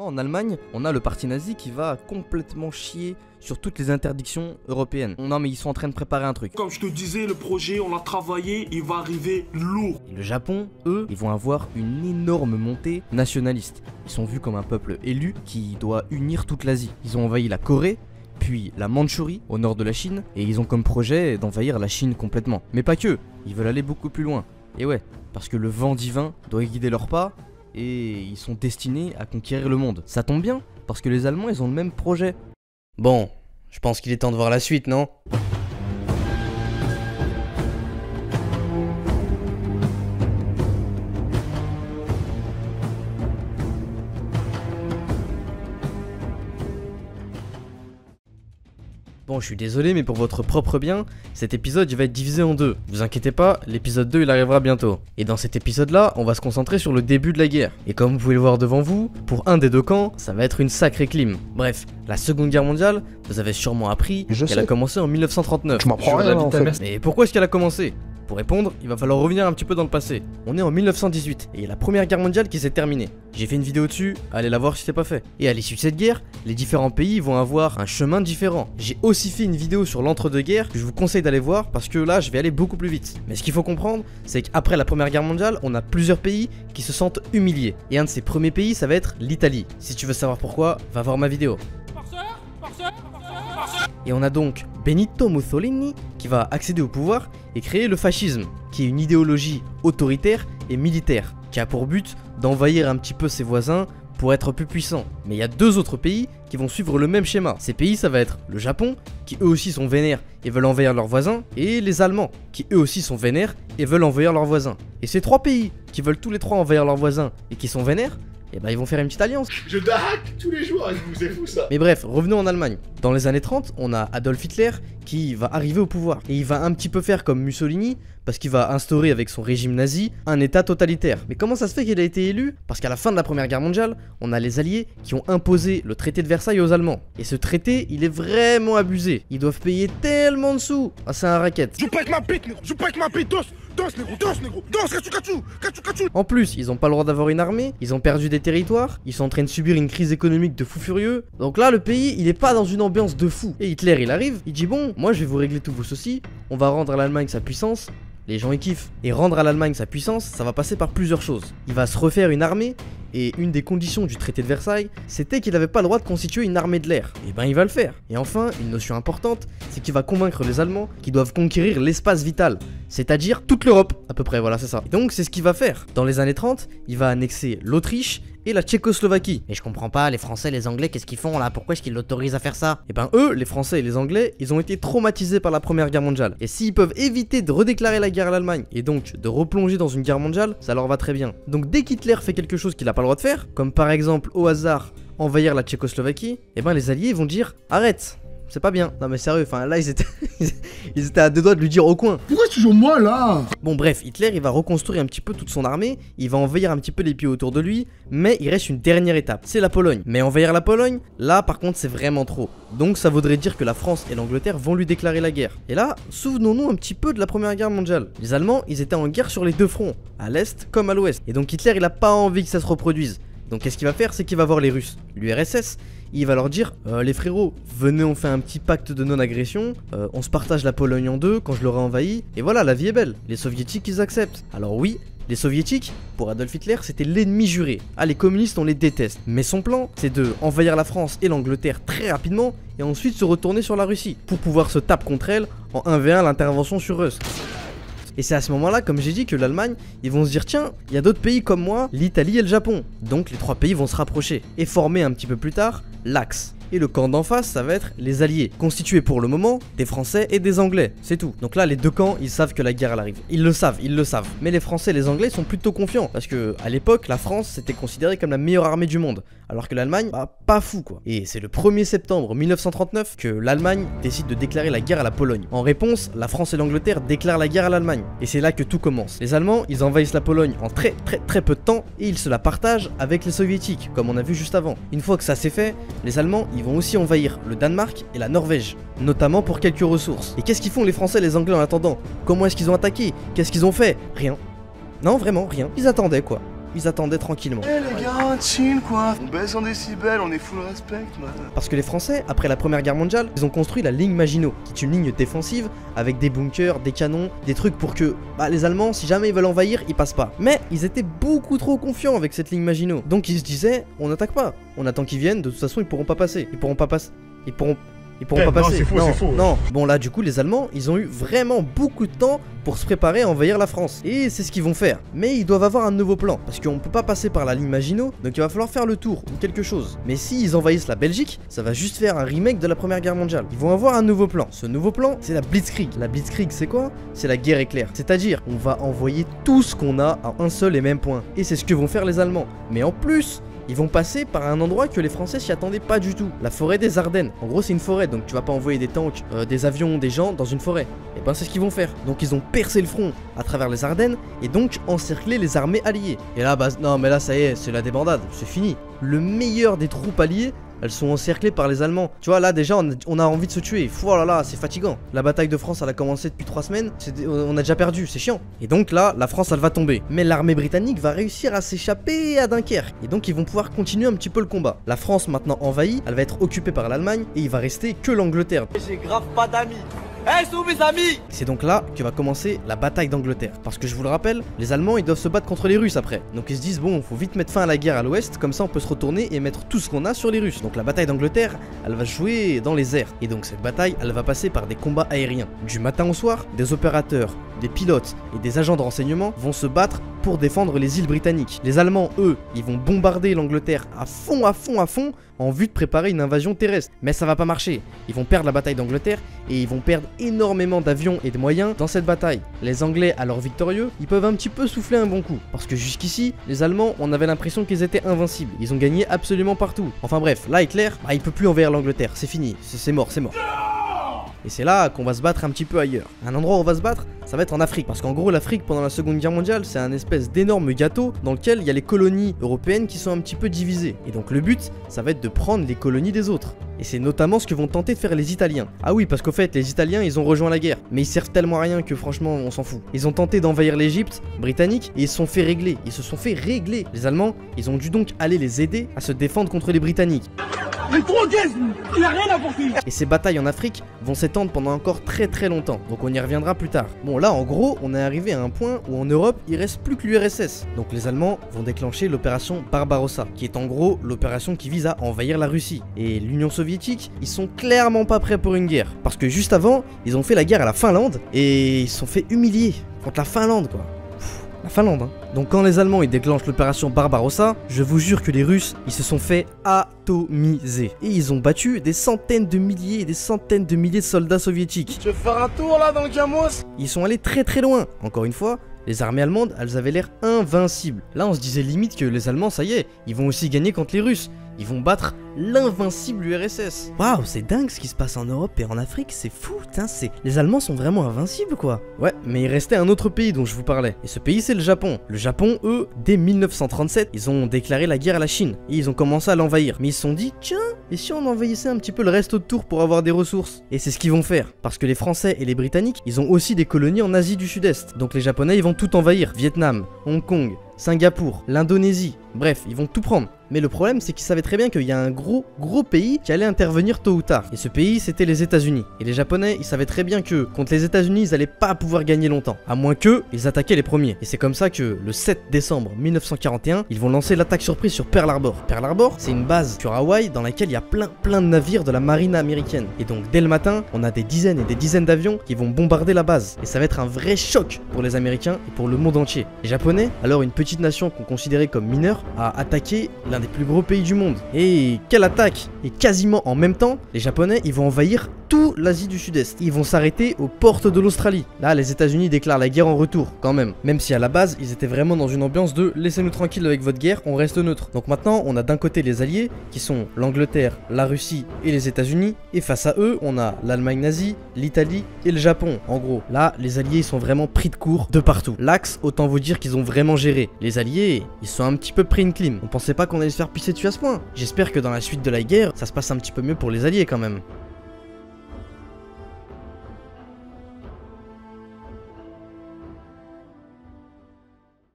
En Allemagne, on a le parti nazi qui va complètement chier sur toutes les interdictions européennes. Non mais ils sont en train de préparer un truc. Comme je te disais, le projet, on l'a travaillé, il va arriver lourd. Et le Japon, eux, ils vont avoir une énorme montée nationaliste. Ils sont vus comme un peuple élu qui doit unir toute l'Asie. Ils ont envahi la Corée, puis la Mandchourie, au nord de la Chine, et ils ont comme projet d'envahir la Chine complètement. Mais pas que, ils veulent aller beaucoup plus loin. Et ouais, parce que le vent divin doit guider leurs pas, et ils sont destinés à conquérir le monde. Ça tombe bien, parce que les Allemands, ils ont le même projet. Bon, je pense qu'il est temps de voir la suite, non ? Bon, je suis désolé, mais pour votre propre bien, cet épisode il va être divisé en deux. Vous inquiétez pas, l'épisode 2 il arrivera bientôt. Et dans cet épisode-là, on va se concentrer sur le début de la guerre. Et comme vous pouvez le voir devant vous, pour un des deux camps, ça va être une sacrée clim. Bref, la Seconde Guerre mondiale, vous avez sûrement appris qu'elle a commencé en 1939. Je m'apprends rien en fait. Mais pourquoi est-ce qu'elle a commencé ? Pour répondre, il va falloir revenir un petit peu dans le passé. On est en 1918 et il y a la Première Guerre mondiale qui s'est terminée. J'ai fait une vidéo dessus, allez la voir si c'est pas fait. Et à l'issue de cette guerre, les différents pays vont avoir un chemin différent. J'ai aussi fait une vidéo sur l'entre-deux-guerres que je vous conseille d'aller voir parce que là je vais aller beaucoup plus vite. Mais ce qu'il faut comprendre, c'est qu'après la Première Guerre mondiale, on a plusieurs pays qui se sentent humiliés. Et un de ces premiers pays, ça va être l'Italie. Si tu veux savoir pourquoi, va voir ma vidéo. Et on a donc Benito Mussolini qui va accéder au pouvoir et créer le fascisme, qui est une idéologie autoritaire et militaire, qui a pour but d'envahir un petit peu ses voisins pour être plus puissant. Mais il y a deux autres pays qui vont suivre le même schéma. Ces pays, ça va être le Japon, qui eux aussi sont vénères et veulent envahir leurs voisins, et les Allemands, qui eux aussi sont vénères et veulent envahir leurs voisins. Et ces trois pays qui veulent tous les trois envahir leurs voisins et qui sont vénères, et bah ils vont faire une petite alliance. Je dahack tous les jours avec vous, c'est fou ça. Mais bref, revenons en Allemagne. Dans les années 30, on a Adolf Hitler qui va arriver au pouvoir. Et il va un petit peu faire comme Mussolini, parce qu'il va instaurer avec son régime nazi un état totalitaire. Mais comment ça se fait qu'il a été élu ? Parce qu'à la fin de la Première Guerre mondiale, on a les Alliés qui ont imposé le traité de Versailles aux Allemands. Et ce traité, il est vraiment abusé. Ils doivent payer tellement de sous. Ah, c'est un racket. Je pète ma bite, négro, je pète ma bite, danse, négro, danse, kachou. En plus, ils ont pas le droit d'avoir une armée, ils ont perdu des territoires, ils sont en train de subir une crise économique de fou furieux. Donc là, le pays, il est pas dans une ambiance de fou. Et Hitler, il arrive, il dit bon, moi je vais vous régler tous vos soucis, on va rendre à l'Allemagne sa puissance. Les gens ils kiffent. Et rendre à l'Allemagne sa puissance, ça va passer par plusieurs choses. Il va se refaire une armée, et une des conditions du traité de Versailles, c'était qu'il n'avait pas le droit de constituer une armée de l'air. Et ben il va le faire. Et enfin, une notion importante, c'est qu'il va convaincre les Allemands qu'ils doivent conquérir l'espace vital, c'est-à-dire toute l'Europe, à peu près, voilà c'est ça. Et donc c'est ce qu'il va faire. Dans les années 30, il va annexer l'Autriche et la Tchécoslovaquie. Et je comprends pas, les Français, les Anglais, qu'est-ce qu'ils font là? Pourquoi est-ce qu'ils l'autorisent à faire ça? Et ben eux, les Français et les Anglais, ils ont été traumatisés par la Première Guerre mondiale. Et s'ils peuvent éviter de redéclarer la guerre à l'Allemagne, et donc de replonger dans une guerre mondiale, ça leur va très bien. Donc dès qu'Hitler fait quelque chose qu'il a pas le droit de faire, comme par exemple au hasard envahir la Tchécoslovaquie, et ben les Alliés vont dire arrête, c'est pas bien. Non mais sérieux, enfin là ils étaient à deux doigts de lui dire au coin. Pourquoi c'est toujours moi là? Bon bref, Hitler il va reconstruire un petit peu toute son armée, il va envahir un petit peu les pays autour de lui, mais il reste une dernière étape, c'est la Pologne. Mais envahir la Pologne, là par contre c'est vraiment trop. Donc ça voudrait dire que la France et l'Angleterre vont lui déclarer la guerre. Et là, souvenons-nous un petit peu de la Première Guerre mondiale. Les Allemands, ils étaient en guerre sur les deux fronts, à l'Est comme à l'Ouest. Et donc Hitler il a pas envie que ça se reproduise. Donc qu'est-ce qu'il va faire? C'est qu'il va voir les Russes, l'URSS, il va leur dire les frérots, venez on fait un petit pacte de non-agression, on se partage la Pologne en deux quand je l'aurai envahi, et voilà, la vie est belle. Les soviétiques ils acceptent. Alors oui, les soviétiques, pour Adolf Hitler, c'était l'ennemi juré. Ah, les communistes on les déteste. Mais son plan, c'est de envahir la France et l'Angleterre très rapidement, et ensuite se retourner sur la Russie, pour pouvoir se taper contre elle en 1v1 l'intervention sur eux. Et c'est à ce moment-là, comme j'ai dit, que l'Allemagne, ils vont se dire tiens, il y a d'autres pays comme moi, l'Italie et le Japon. Donc les trois pays vont se rapprocher et former un petit peu plus tard l'Axe. Et le camp d'en face, ça va être les Alliés, constitués pour le moment des Français et des Anglais, c'est tout. Donc là, les deux camps, ils savent que la guerre elle arrive. Ils le savent. Mais les Français et les Anglais sont plutôt confiants, parce que à l'époque, la France c'était considérée comme la meilleure armée du monde, alors que l'Allemagne, bah pas fou quoi. Et c'est le 1er septembre 1939 que l'Allemagne décide de déclarer la guerre à la Pologne. En réponse, la France et l'Angleterre déclarent la guerre à l'Allemagne. Et c'est là que tout commence. Les Allemands, ils envahissent la Pologne en très peu de temps, et ils se la partagent avec les Soviétiques, comme on a vu juste avant. Une fois que ça c'est fait, les Allemands, ils vont aussi envahir le Danemark et la Norvège, notamment pour quelques ressources. Et qu'est-ce qu'ils font les Français et les Anglais en attendant? Comment est-ce qu'ils ont attaqué? Qu'est-ce qu'ils ont fait? Rien. Non, vraiment, rien. Ils attendaient quoi. ils attendaient tranquillement. Eh les gars, chill quoi. On baisse en décibels, on est full respect, man. Parce que les Français, après la Première Guerre mondiale, ils ont construit la ligne Maginot, qui est une ligne défensive avec des bunkers, des canons, des trucs pour que les Allemands, si jamais ils veulent envahir, ils passent pas. Mais ils étaient beaucoup trop confiants avec cette ligne Maginot. Donc ils se disaient, on n'attaque pas, on attend qu'ils viennent, de toute façon ils pourront pas passer. Ils pourront pas passer. Ils pourront pas passer. C'est faux. Non. Bon là du coup les Allemands ils ont eu vraiment beaucoup de temps pour se préparer à envahir la France. Et c'est ce qu'ils vont faire. Mais ils doivent avoir un nouveau plan. Parce qu'on peut pas passer par la ligne Maginot. Donc il va falloir faire le tour ou quelque chose. Mais s'ils envahissent la Belgique, ça va juste faire un remake de la Première Guerre mondiale. Ils vont avoir un nouveau plan. Ce nouveau plan c'est la Blitzkrieg. La Blitzkrieg c'est quoi? C'est la guerre éclair. C'est-à-dire on va envoyer tout ce qu'on a à un seul et même point. Et c'est ce que vont faire les Allemands. Mais en plus ils vont passer par un endroit que les Français s'y attendaient pas du tout. La forêt des Ardennes. En gros, c'est une forêt, donc tu vas pas envoyer des tanks, des avions, des gens dans une forêt. Et ben c'est ce qu'ils vont faire. Donc ils ont percé le front à travers les Ardennes et donc encerclé les armées alliées. Et là, non mais là ça y est, c'est la débandade, c'est fini. Le meilleur des troupes alliées, elles sont encerclées par les Allemands. Tu vois, là déjà on a envie de se tuer. Oh là là, c'est fatigant. La bataille de France elle a commencé depuis 3 semaines. On a déjà perdu, c'est chiant. Et donc là, la France elle va tomber. Mais l'armée britannique va réussir à s'échapper à Dunkerque. Et donc ils vont pouvoir continuer un petit peu le combat. La France maintenant envahie, elle va être occupée par l'Allemagne. Et il va rester que l'Angleterre. J'ai grave pas d'amis. Eh, sont mes amis! C'est donc là que va commencer la bataille d'Angleterre. Parce que je vous le rappelle, les Allemands ils doivent se battre contre les Russes après. Donc ils se disent bon, faut vite mettre fin à la guerre à l'ouest, comme ça on peut se retourner et mettre tout ce qu'on a sur les Russes. Donc la bataille d'Angleterre, elle va jouer dans les airs. Et donc cette bataille, elle va passer par des combats aériens. Du matin au soir, des opérateurs, des pilotes et des agents de renseignement vont se battre pour défendre les îles britanniques. Les Allemands, eux, ils vont bombarder l'Angleterre à fond, en vue de préparer une invasion terrestre. Mais ça va pas marcher. Ils vont perdre la bataille d'Angleterre et ils vont perdre énormément d'avions et de moyens dans cette bataille. Les Anglais, alors victorieux, ils peuvent un petit peu souffler un bon coup. Parce que jusqu'ici, les Allemands, on avait l'impression qu'ils étaient invincibles. Ils ont gagné absolument partout. Enfin bref, là, Hitler, il peut plus envahir l'Angleterre. C'est fini. C'est mort. Et c'est là qu'on va se battre un petit peu ailleurs. Un endroit où on va se battre, ça va être en Afrique. Parce qu'en gros, l'Afrique, pendant la Seconde Guerre mondiale, c'est un espèce d'énorme gâteau dans lequel il y a les colonies européennes qui sont un petit peu divisées. Et donc le but, ça va être de prendre les colonies des autres. Et c'est notamment ce que vont tenter de faire les Italiens. Ah oui, parce qu'au fait, les Italiens, ils ont rejoint la guerre. Mais ils servent tellement à rien que franchement, on s'en fout. Ils ont tenté d'envahir l'Égypte britannique et ils se sont fait régler. Les Allemands, ils ont dû donc aller les aider à se défendre contre les Britanniques. Il a rien apporté. Et ces batailles en Afrique vont s'étendre pendant encore très longtemps. Donc on y reviendra plus tard. Bon là en gros on est arrivé à un point où en Europe il reste plus que l'URSS. Donc les Allemands vont déclencher l'opération Barbarossa, qui est en gros l'opération qui vise à envahir la Russie. Et l'Union soviétique, ils sont clairement pas prêts pour une guerre. Parce que juste avant, ils ont fait la guerre à la Finlande et ils se sont fait humilier contre la Finlande quoi. La Finlande hein. Donc quand les Allemands ils déclenchent l'opération Barbarossa, je vous jure que les Russes ils se sont fait atomiser. Et ils ont battu des centaines de milliers et des centaines de milliers de soldats soviétiques. Tu veux faire un tour là dans le Gamos? Ils sont allés très loin. Encore une fois, les armées allemandes elles avaient l'air invincibles. Là on se disait limite que les Allemands ça y est, ils vont aussi gagner contre les Russes. Ils vont battre l'invincible URSS. Waouh, c'est dingue ce qui se passe en Europe et en Afrique, c'est fou, putain, les Allemands sont vraiment invincibles quoi. Ouais, mais il restait un autre pays dont je vous parlais. Et ce pays c'est le Japon. Le Japon, eux, dès 1937, ils ont déclaré la guerre à la Chine. Et ils ont commencé à l'envahir. Mais ils se sont dit, tiens, et si on envahissait un petit peu le reste autour pour avoir des ressources? Et c'est ce qu'ils vont faire. Parce que les Français et les Britanniques, ils ont aussi des colonies en Asie du Sud-Est. Donc les Japonais, ils vont tout envahir. Vietnam, Hong Kong, Singapour, l'Indonésie, bref, ils vont tout prendre. Mais le problème, c'est qu'ils savaient très bien qu'il y a un gros pays qui allait intervenir tôt ou tard. Et ce pays, c'était les États-Unis. Et les Japonais, ils savaient très bien que contre les États-Unis, ils allaient pas pouvoir gagner longtemps. À moins que ils attaquaient les premiers. Et c'est comme ça que le 7 décembre 1941, ils vont lancer l'attaque surprise sur Pearl Harbor. Pearl Harbor, c'est une base sur Hawaï dans laquelle il y a plein de navires de la marine américaine. Et donc dès le matin, on a des dizaines et des dizaines d'avions qui vont bombarder la base. Et ça va être un vrai choc pour les Américains et pour le monde entier. Les Japonais, alors une petite nation qu'on considérait comme mineure, a attaqué l'un des plus gros pays du monde. Et quelle attaque! Et quasiment en même temps, les Japonais, ils vont envahir toute l'Asie du Sud-Est. Ils vont s'arrêter aux portes de l'Australie. Là, les États-Unis déclarent la guerre en retour, quand même. Même si à la base, ils étaient vraiment dans une ambiance de laissez-nous tranquille avec votre guerre, on reste neutre. Donc maintenant, on a d'un côté les alliés, qui sont l'Angleterre, la Russie et les États-Unis. Et face à eux, on a l'Allemagne nazie, l'Italie et le Japon. En gros, là, les alliés, ils sont vraiment pris de court de partout. L'Axe, autant vous dire qu'ils ont vraiment géré. Les alliés, ils sont un petit peu pris une clim. On pensait pas qu'on allait se faire pisser dessus à ce point. J'espère que dans la suite de la guerre, ça se passe un petit peu mieux pour les alliés quand même.